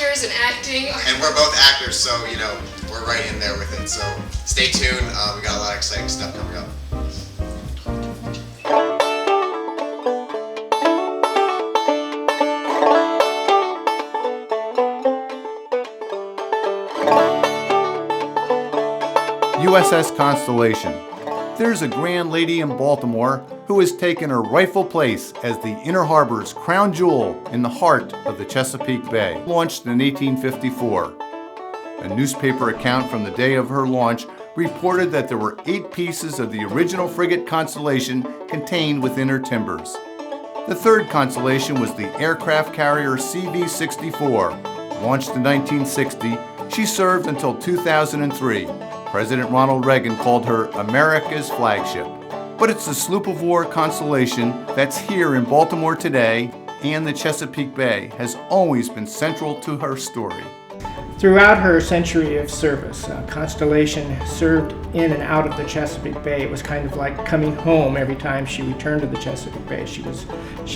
actors and acting. And we're both actors, so, we're right in there with it. So stay tuned. We got a lot of exciting stuff coming up. USS Constellation. There's a grand lady in Baltimore who has taken her rightful place as the Inner Harbor's crown jewel in the heart of the Chesapeake Bay. Launched in 1854. A newspaper account from the day of her launch reported that there were 8 pieces of the original frigate Constellation contained within her timbers. The third Constellation was the aircraft carrier CV-64. Launched in 1960, she served until 2003. President Ronald Reagan called her America's flagship. But it's the sloop of war Constellation that's here in Baltimore today, and the Chesapeake Bay has always been central to her story. Throughout her century of service, Constellation served in and out of the Chesapeake Bay. It was kind of like coming home every time she returned to the Chesapeake Bay. She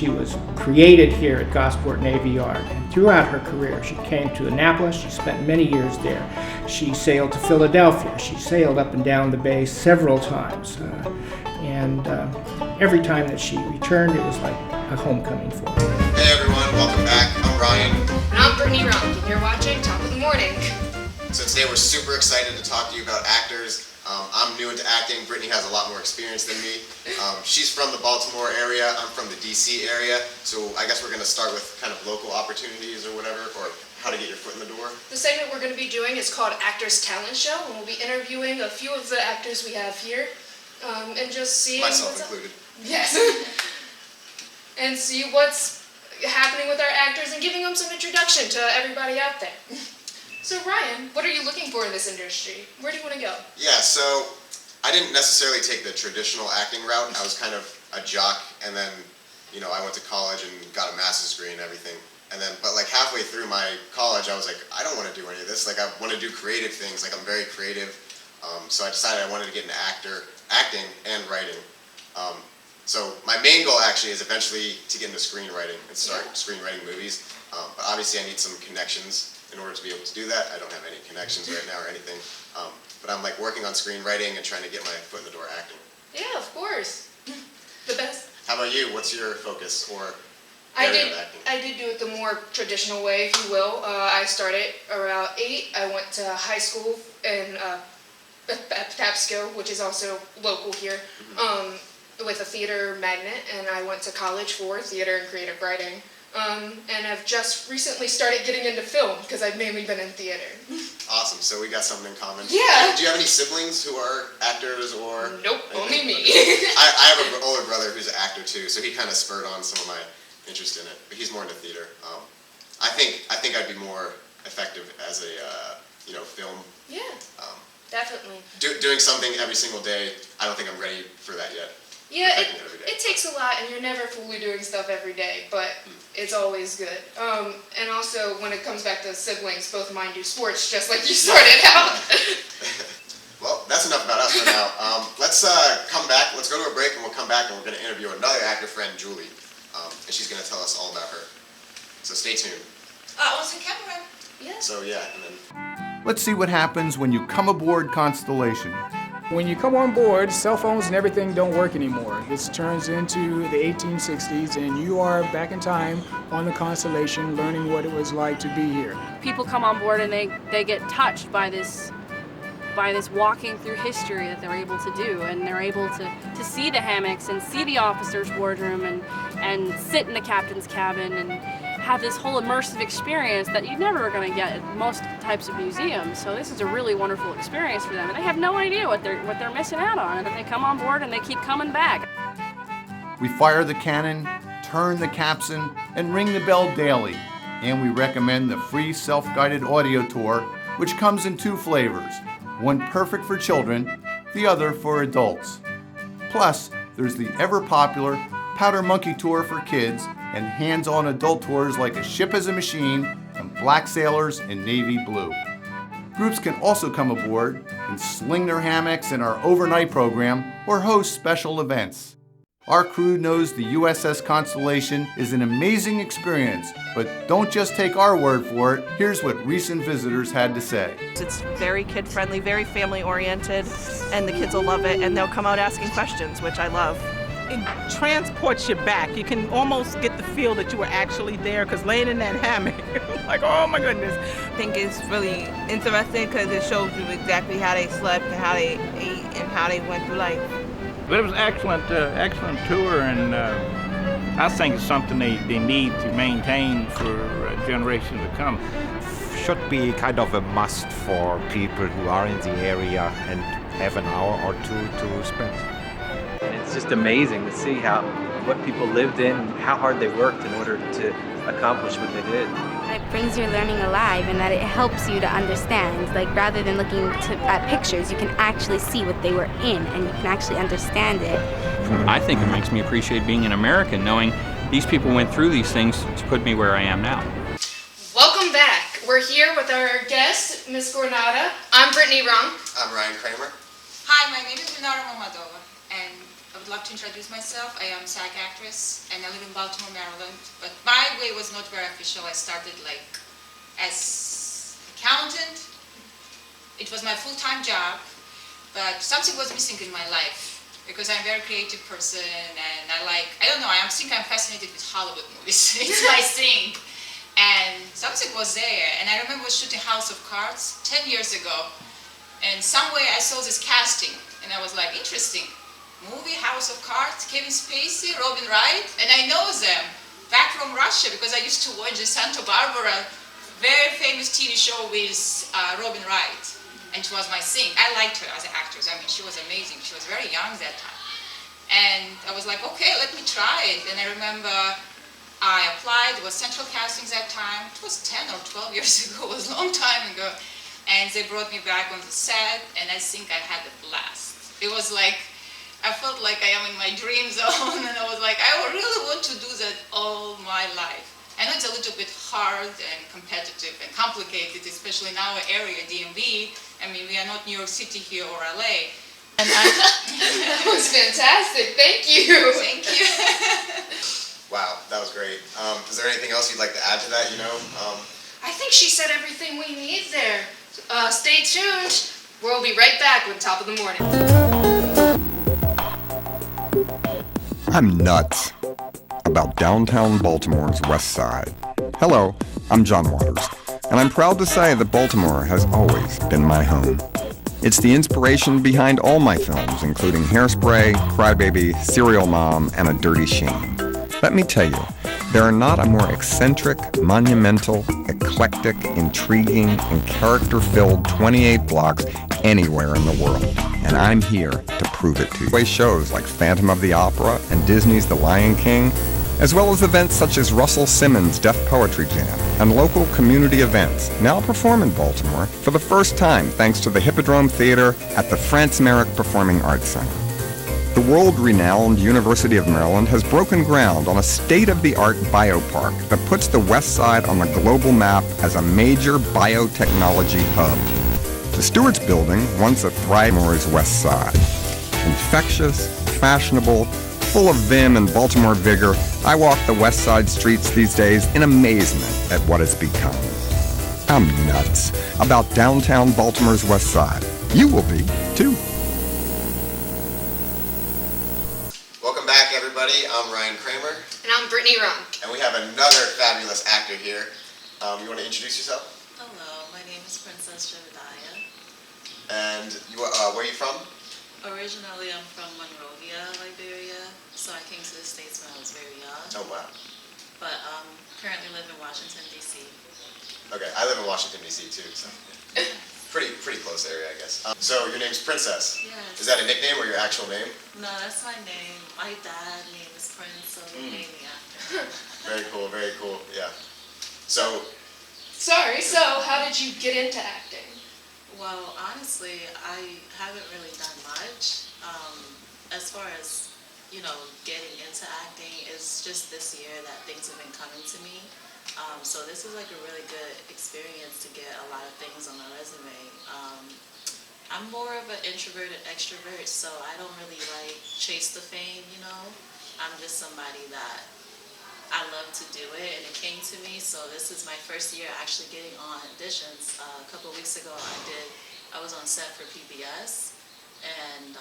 was created here at Gosport Navy Yard. And throughout her career, she came to Annapolis. She spent many years there. She sailed to Philadelphia. She sailed up and down the bay several times. And every time that she returned, it was like a homecoming for her. Hey everyone, welcome back. I'm Ryan. And I'm Brittany Ronk, and you're watching Top of the Morning. So today we're super excited to talk to you about actors. I'm new into acting. Brittany has a lot more experience than me. She's from the Baltimore area. I'm from the DC area. So I guess we're going to start with kind of local opportunities or whatever, or how to get your foot in the door. The segment we're going to be doing is called Actors Talent Show, and we'll be interviewing a few of the actors we have here, and just seeing Myself included. Yes. And see what's happening with our actors and giving them some introduction to everybody out there. So Ryan, what are you looking for in this industry? Where do you want to go? Yeah, so I didn't necessarily take the traditional acting route. I was kind of a jock, and then, I went to college and got a master's degree and everything. But like halfway through my college, I was like, I don't want to do any of this. Like, I want to do creative things. Like, I'm very creative. So I decided I wanted to get into acting and writing. So my main goal actually is eventually to get into screenwriting and start screenwriting movies. But obviously I need some connections in order to be able to do that. I don't have any connections right now or anything. But I'm like working on screenwriting and trying to get my foot in the door acting. Yeah, of course. The best. How about you? What's your focus or I area of acting? did do it the more traditional way, if you will. I started around 8. I went to high school in Patapsco, which is also local here, with a theater magnet, and I went to college for theater and creative writing. And I've just recently started getting into film because I've mainly been in theater. Awesome. So we got something in common. Yeah. Do you have any siblings who are actors or? Nope, only me. I have an older brother who's an actor too, so he kind of spurred on some of my interest in it. But he's more into theater. I think I'd be more effective as a film. Yeah. Definitely. Doing something every single day, I don't think I'm ready for that yet. Yeah, it takes a lot, and you're never fully doing stuff every day, but it's always good. And also, when it comes back to siblings, both of mine do sports, just like you started out. Well, that's enough about us for now. Let's come back. Let's go to a break, and we'll come back, and we're going to interview another actor friend, Julie, and she's going to tell us all about her. So stay tuned. What's in camera? Yeah. So yeah, and then. Let's see what happens when you come aboard Constellation. When you come on board, cell phones and everything don't work anymore. This turns into the 1860s, and you are back in time on the Constellation learning what it was like to be here. People come on board and they get touched by this walking through history that they're able to do, and they're able to see the hammocks and see the officer's wardroom and sit in the captain's cabin and have this whole immersive experience that you're never going to get at most types of museums. So this is a really wonderful experience for them, and they have no idea what they're missing out on, and then they come on board and they keep coming back. We fire the cannon, turn the capstan, and ring the bell daily. And we recommend the free self-guided audio tour, which comes in 2 flavors, one perfect for children, the other for adults. Plus, there's the ever-popular Powder Monkey Tour for kids and hands-on adult tours like A Ship as a Machine and Black Sailors in Navy Blue. Groups can also come aboard and sling their hammocks in our overnight program or host special events. Our crew knows the USS Constellation is an amazing experience, but don't just take our word for it. Here's what recent visitors had to say. It's very kid-friendly, very family-oriented, and the kids will love it, and they'll come out asking questions, which I love. It transports you back. You can almost get the feel that you were actually there, because laying in that hammock, like, oh my goodness. I think it's really interesting because it shows you exactly how they slept and how they ate and how they went through life. But it was excellent tour, and I think it's something they need to maintain for generations to come. Should be kind of a must for people who are in the area and have an hour or two to spend. And it's just amazing to see what people lived in, how hard they worked in order to accomplish what they did. It brings your learning alive, and that it helps you to understand. Like, rather than looking at pictures, you can actually see what they were in, and you can actually understand it. I think it makes me appreciate being an American, knowing these people went through these things to put me where I am now. Welcome back. We're here with our guest, Ms. Granada. I'm Brittany Rung. I'm Ryan Kramer. Hi, my name is Renata Mamadova, and I would like to introduce myself. I am a SAG actress, and I live in Baltimore, Maryland. But my way was not very official. I started like as accountant. It was my full-time job, but something was missing in my life because I'm a very creative person, and I don't know, I think I'm fascinated with Hollywood movies. It's my thing. And something was there, and I remember shooting House of Cards 10 years ago, and some way I saw this casting, and I was like, interesting. Movie, House of Cards, Kevin Spacey, Robin Wright, and I know them back from Russia because I used to watch the Santa Barbara, very famous TV show with Robin Wright, and she was my thing. I liked her as an actress. I mean, she was amazing. She was very young that time. And I was like, okay, let me try it. And I remember I applied. It was Central Castings that time. It was 10 or 12 years ago. It was a long time ago. And they brought me back on the set, and I think I had a blast. It was like, I felt like I am in my dream zone, and I was like, I really want to do that all my life. I know it's a little bit hard and competitive and complicated, especially in our area, DMV. I mean, we are not New York City here or LA. And That was fantastic. Thank you. Thank you. Wow, that was great. Is there anything else you'd like to add to that, I think she said everything we need there. Stay tuned. We'll be right back with Top of the Morning. I'm nuts about downtown Baltimore's West Side. Hello, I'm John Waters, and I'm proud to say that Baltimore has always been my home. It's the inspiration behind all my films, including Hairspray, Crybaby, Serial Mom, and A Dirty Shame. Let me tell you, there are not a more eccentric, monumental, eclectic, intriguing, and character-filled 28 blocks anywhere in the world, and I'm here to prove it to you. Shows like Phantom of the Opera and Disney's The Lion King, as well as events such as Russell Simmons' Deaf Poetry Jam and local community events now perform in Baltimore for the first time thanks to the Hippodrome Theater at the Franz Marek Performing Arts Center. The world-renowned University of Maryland has broken ground on a state-of-the-art biopark that puts the West Side on the global map as a major biotechnology hub. The Stewart's Building, once a Thrivemore's West Side. Infectious, fashionable, full of vim and Baltimore vigor, I walk the West Side streets these days in amazement at what it's become. I'm nuts about downtown Baltimore's West Side. You will be, too. Welcome back, everybody. I'm Ryan Kramer. And I'm Brittany Rung. And we have another fabulous actor here. You want to introduce yourself? Hello, my name is Princess Jebediah. And where are you from? Originally, I'm from Monrovia, Liberia, so I came to the States when I was very young. Oh, wow. But currently live in Washington, D.C. Okay, I live in Washington, D.C. too, so pretty close area, I guess. So your name's Princess? Yes. Is that a nickname or your actual name? No, that's my name. My dad name is Prince, so they named me after. Very cool, yeah. So how did you get into acting? Well, honestly, I haven't really done much. As far as, getting into acting, it's just this year that things have been coming to me. So this is like a really good experience to get a lot of things on my resume. I'm more of an introverted extrovert, so I don't really chase the fame, I'm just somebody that I love to do it, and it came to me. So this is my first year actually getting on auditions. A couple of weeks ago, I was on set for PBS, and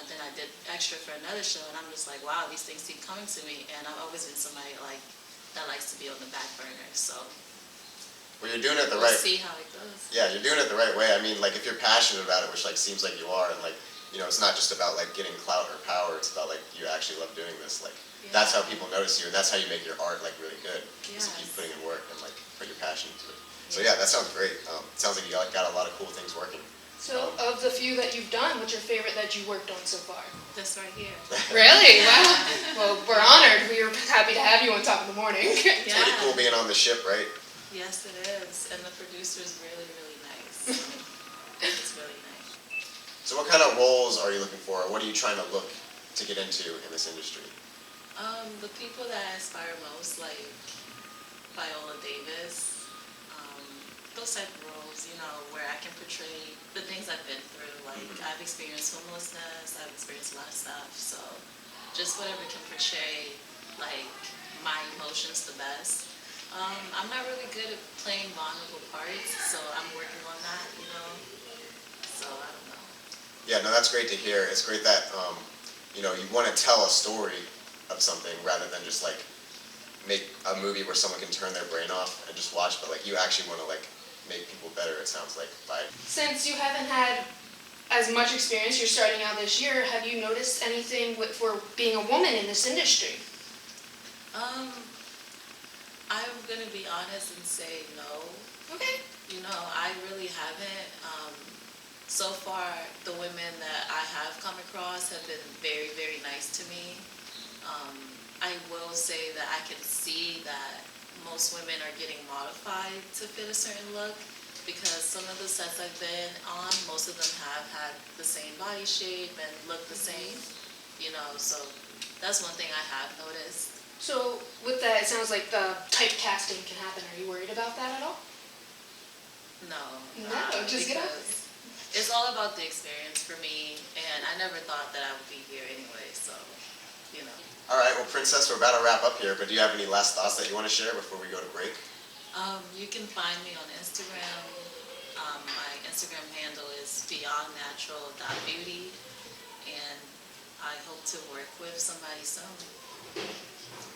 then I did extra for another show, and I'm just like, wow, these things keep coming to me, and I've always been somebody like that likes to be on the back burner. So Well, you're doing it the we'll right. see how it goes. Yeah, you're doing it the right way. I mean, like if you're passionate about it, which like seems like you are, and like it's not just about like getting clout or power. It's about like you actually love doing this. Like that's how people notice you, and that's how you make your art like really good. Is keep putting in work and like put your passion into it. So yeah, that sounds great. It sounds like you got a lot of cool things working. So of the few that you've done, what's your favorite that you worked on so far? This right here. Really? Wow. Well, we're honored. We are happy to have you on Top of the Morning. It's pretty cool being on the ship, right? Yes, it is, and the producer's really, really nice. It's really nice. So what kind of roles are you looking for? What are you trying to look to get into in this industry? The people that I inspire most, like Viola Davis, those type of roles, where I can portray the things I've been through. Like I've experienced homelessness, I've experienced a lot of stuff, so just whatever can portray like my emotions the best. I'm not really good at playing vulnerable parts, so I'm working on that, so I don't know. Yeah, no, that's great to hear. It's great that you want to tell a story of something rather than just like make a movie where someone can turn their brain off and just watch, but like you actually want to like make people better, it sounds like. Since you haven't had as much experience, you're starting out this year, have you noticed anything for being a woman in this industry? I'm going to be honest and say no. Okay. I really haven't. So far, the women that I have come across have been very, very nice to me. I will say that I can see that most women are getting modified to fit a certain look, because some of the sets I've been on, most of them have had the same body shape and look the same, so that's one thing I have noticed. So with that, it sounds like the typecasting can happen. Are you worried about that at all? No. No, just get off. It's all about the experience for me, and I never thought that I would be here anyway, so, All right, well, Princess, we're about to wrap up here, but do you have any last thoughts that you want to share before we go to break? You can find me on Instagram. My Instagram handle is beyondnatural.beauty, and I hope to work with somebody soon.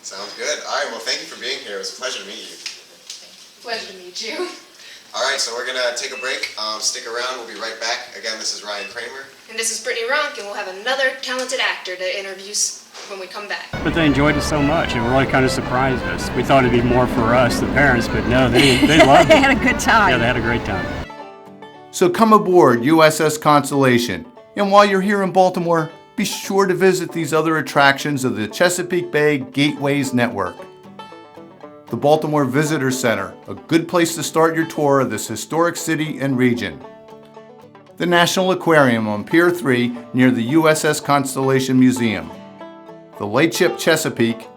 Sounds good. All right, well, thank you for being here. It was a pleasure to meet you. Pleasure to meet you. All right, so we're going to take a break. Stick around. We'll be right back. Again, this is Ryan Kramer. And this is Brittany Ronk, and we'll have another talented actor to interview when we come back. But they enjoyed it so much. It really kind of surprised us. We thought it'd be more for us, the parents, but no, they loved it. They had a good time. Yeah, they had a great time. So come aboard USS Constellation. And while you're here in Baltimore, be sure to visit these other attractions of the Chesapeake Bay Gateways Network. The Baltimore Visitor Center, a good place to start your tour of this historic city and region. The National Aquarium on Pier 3 near the USS Constellation Museum. The Lightship Chesapeake,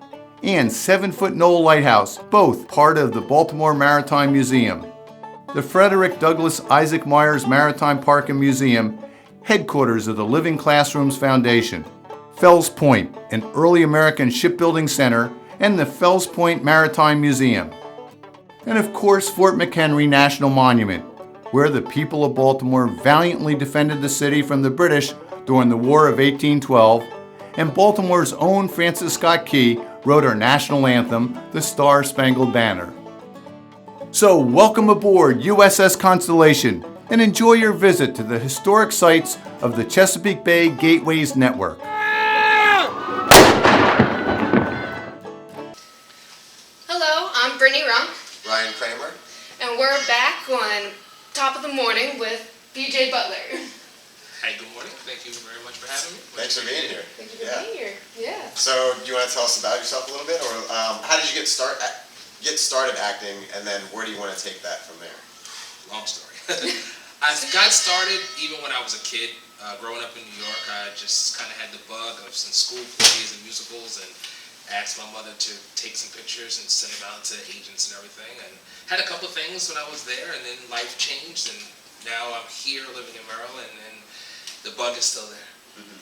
and 7-Foot Knoll Lighthouse, both part of the Baltimore Maritime Museum. The Frederick Douglass Isaac Myers Maritime Park and Museum, headquarters of the Living Classrooms Foundation. Fells Point, an early American shipbuilding center, and the Fells Point Maritime Museum. And of course, Fort McHenry National Monument, where the people of Baltimore valiantly defended the city from the British during the War of 1812, and Baltimore's own Francis Scott Key wrote our national anthem, the Star-Spangled Banner. So welcome aboard USS Constellation and enjoy your visit to the historic sites of the Chesapeake Bay Gateways Network. Hello, I'm Brittany Ronk, Ryan Kramer. and we're back on Top of the Morning with PJ Butler. Hi, good morning. Thank you very much for having me. Thanks for being here. Thank you for being here. Yeah. So, do you want to tell us about yourself a little bit, or how did you get started acting, and then where do you want to take that from there? Long story. I got started even when I was a kid. Growing up in New York, I just kind of had the bug of some school plays and musicals, and asked my mother to take some pictures and send them out to agents and everything, and had a couple things when I was there, and then life changed, and now I'm here living in Maryland, and the bug is still there.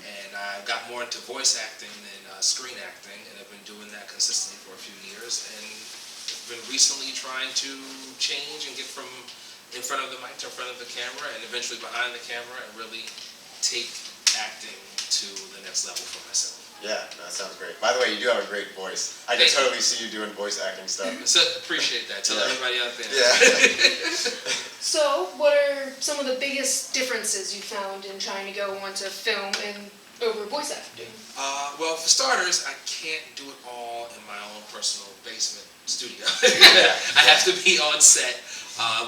And I got more into voice acting than screen acting, and I've been doing that consistently for a few years. And I've been recently trying to change and get from in front of the mic to in front of the camera, and eventually behind the camera, and really take acting to the next level for myself. Yeah, that sounds great. By the way, you do have a great voice. I can totally see you doing voice acting stuff. So appreciate that. Tell everybody out there. Yeah. So, what are some of the biggest differences you found in trying to go onto film and over voice acting? Well, for starters, I can't do it all in my own personal basement studio. I have to be on set,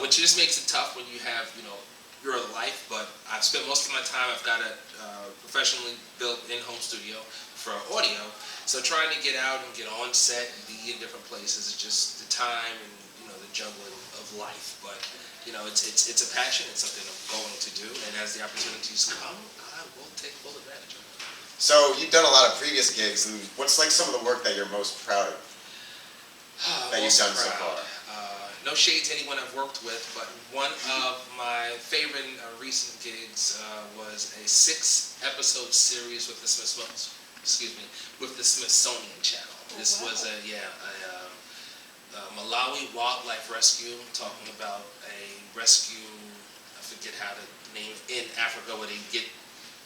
which just makes it tough when you have, your life. But I've spent most of my time, I've got a professionally built in-home studio for audio. So trying to get out and get on set and be in different places is just the time and, the juggling of life. But, it's a passion. It's something I'm going to do. And as the opportunities come, I will take full advantage of it. So you've done a lot of previous gigs, and what's like some of the work that you're most proud of that you've done so far? No shade to anyone I've worked with, but one of my favorite recent gigs was a 6-episode series with the Smithsonian Channel. This was a Malawi wildlife rescue, talking about a rescue, I forget how to name it, in Africa, where they get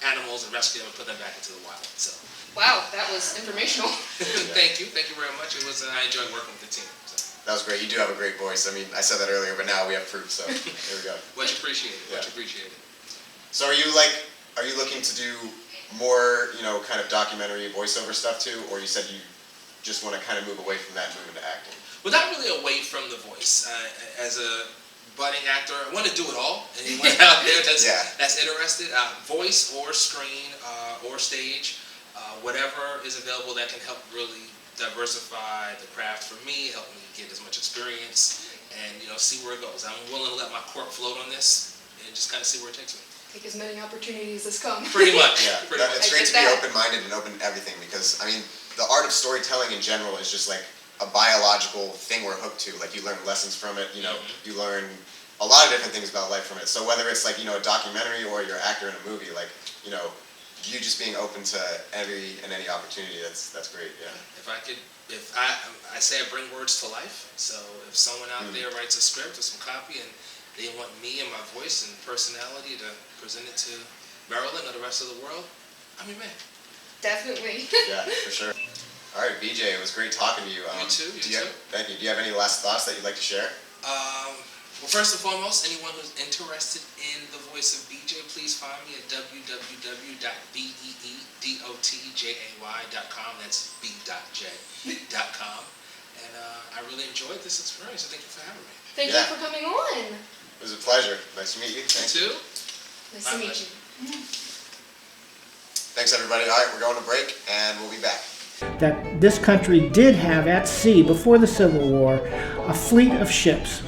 animals and rescue them and put them back into the wild. So. Wow, that was informational. Thank you very much. I enjoyed working with the team. So. That was great. You do have a great voice. I mean, I said that earlier, but now we have proof, so here we go. Much appreciated. Much appreciated. So are you looking to do more, kind of documentary voiceover stuff too, or you said you just want to kind of move away from that and move into acting? Well, not really away from the voice. As a budding actor, I want to do it all. Anyone out there that's interested, voice or screen or stage, whatever is available that can help really diversify the craft for me, help me get as much experience, and see where it goes. I'm willing to let my cork float on this and just kind of see where it takes me. Take as many opportunities as come. Pretty much. Yeah, it's great to be open-minded and open to everything, because I mean, the art of storytelling in general is just like a biological thing we're hooked to. Like you learn lessons from it. You learn a lot of different things about life from it. So whether it's like a documentary or you're an actor in a movie, like you just being open to every and any opportunity, that's great. Yeah. If I say I bring words to life. So if someone out there writes a script or some copy and they want me and my voice and personality to present it to Maryland or the rest of the world, I'm your man. Definitely. Yeah, for sure. All right, BJ, it was great talking to you. You too. Thank you. Do you have any last thoughts that you'd like to share? Well, first and foremost, anyone who's interested in the voice of BJ, please find me at www.beedotjay.com. That's b.j.com. And I really enjoyed this experience, so thank you for having me. Thank you for coming on. It was a pleasure. Nice to meet you. You too. Nice to meet you. Thanks, everybody. All right, we're going to break, and we'll be back. That this country did have at sea before the Civil War a fleet of ships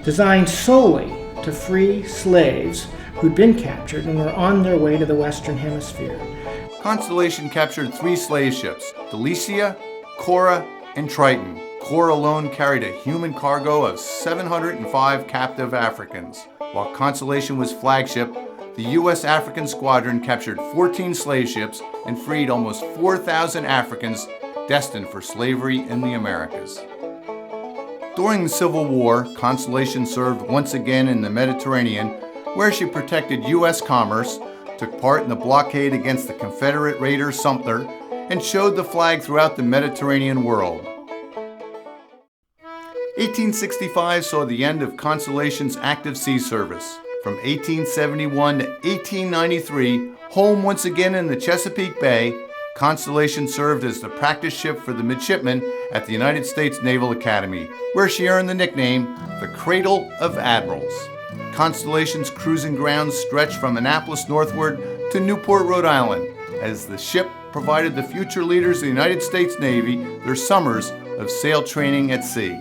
designed solely to free slaves who'd been captured and were on their way to the Western Hemisphere. Constellation captured 3 slave ships, Delicia, Cora, and Triton. Cora alone carried a human cargo of 705 captive Africans. While Constellation was flagship, the U.S. African Squadron captured 14 slave ships and freed almost 4,000 Africans destined for slavery in the Americas. During the Civil War, Constellation served once again in the Mediterranean, where she protected U.S. commerce, took part in the blockade against the Confederate raider Sumter, and showed the flag throughout the Mediterranean world. 1865 saw the end of Constellation's active sea service. From 1871 to 1893, home once again in the Chesapeake Bay, Constellation served as the practice ship for the midshipmen at the United States Naval Academy, where she earned the nickname the Cradle of Admirals. Constellation's cruising grounds stretched from Annapolis northward to Newport, Rhode Island, as the ship provided the future leaders of the United States Navy their summers of sail training at sea.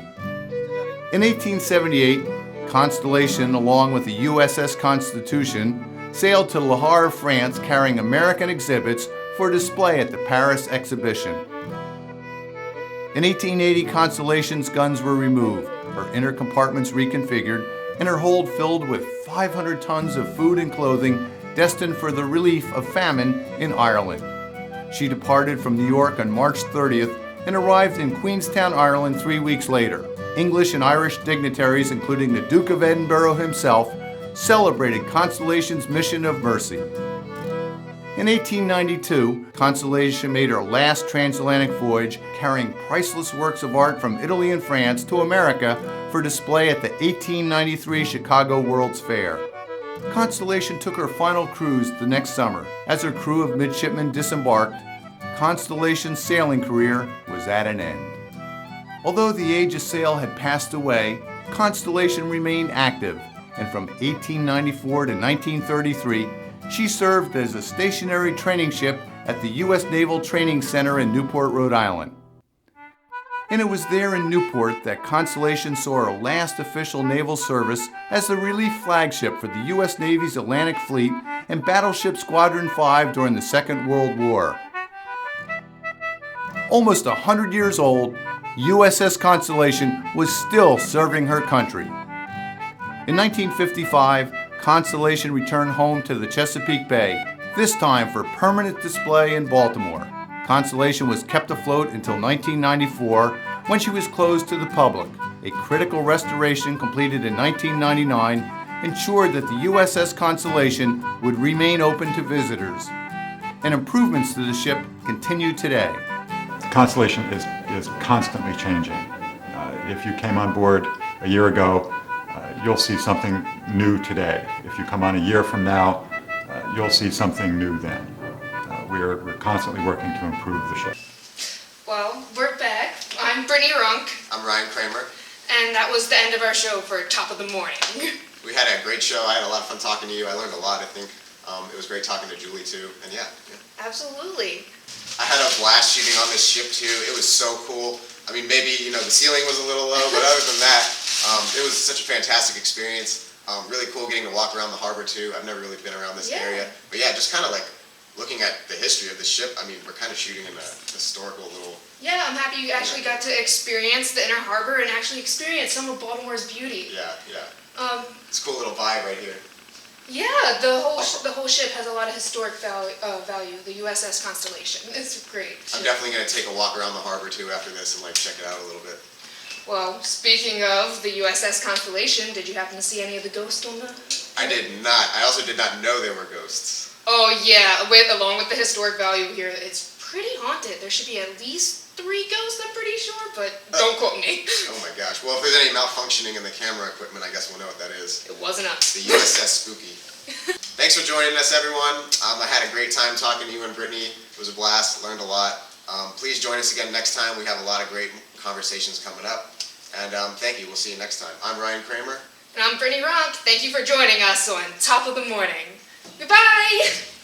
In 1878, Constellation, along with the USS Constitution, sailed to Le Havre, France, carrying American exhibits for display at the Paris exhibition. In 1880, Constellation's guns were removed, her inner compartments reconfigured, and her hold filled with 500 tons of food and clothing destined for the relief of famine in Ireland. She departed from New York on March 30th and arrived in Queenstown, Ireland 3 weeks later. English and Irish dignitaries, including the Duke of Edinburgh himself, celebrated Constellation's mission of mercy. In 1892, Constellation made her last transatlantic voyage, carrying priceless works of art from Italy and France to America for display at the 1893 Chicago World's Fair. Constellation took her final cruise the next summer. As her crew of midshipmen disembarked, Constellation's sailing career was at an end. Although the age of sail had passed away, Constellation remained active, and from 1894 to 1933, she served as a stationary training ship at the U.S. Naval Training Center in Newport, Rhode Island. And it was there in Newport that Constellation saw her last official naval service as the relief flagship for the U.S. Navy's Atlantic Fleet and Battleship Squadron 5 during the Second World War. Almost 100 years old, USS Constellation was still serving her country. In 1955, Constellation returned home to the Chesapeake Bay, this time for permanent display in Baltimore. Constellation was kept afloat until 1994, when she was closed to the public. A critical restoration completed in 1999 ensured that the USS Constellation would remain open to visitors, and improvements to the ship continue today. Constellation is constantly changing. If you came on board a year ago, you'll see something new today. If you come on a year from now, you'll see something new then. We're constantly working to improve the ship. Well, we're back. I'm Brittany Runk. I'm Ryan Kramer. And that was the end of our show for Top of the Morning. We had a great show. I had a lot of fun talking to you. I learned a lot, I think. It was great talking to Julie, too. And yeah. Absolutely. I had a blast shooting on this ship, too. It was so cool. I mean, maybe, the ceiling was a little low, but other than that, it was such a fantastic experience. Really cool getting to walk around the harbor, too. I've never really been around this area. But yeah, just kind of like looking at the history of the ship. I mean, we're kind of shooting in a historical little... Yeah, I'm happy you actually got to experience the Inner Harbor and actually experience some of Baltimore's beauty. Yeah. It's a cool little vibe right here. Yeah, the whole ship has a lot of historic value. The USS Constellation. It's great. I'm definitely going to take a walk around the harbor, too, after this and, check it out a little bit. Well, speaking of the USS Constellation, did you happen to see any of the ghosts on the... I did not. I also did not know they were ghosts. Oh, yeah. Along with the historic value here, it's pretty haunted. There should be at least 3 ghosts, I'm pretty sure, but don't quote me. Oh, my gosh. Well, if there's any malfunctioning in the camera equipment, I guess we'll know what that is. It wasn't us. The USS Spooky. Thanks for joining us, everyone. I had a great time talking to you and Brittany. It was a blast. Learned a lot. Please join us again next time. We have a lot of great conversations coming up. And thank you. We'll see you next time. I'm Ryan Kramer. And I'm Brittany Runk. Thank you for joining us on Top of the Morning. Goodbye!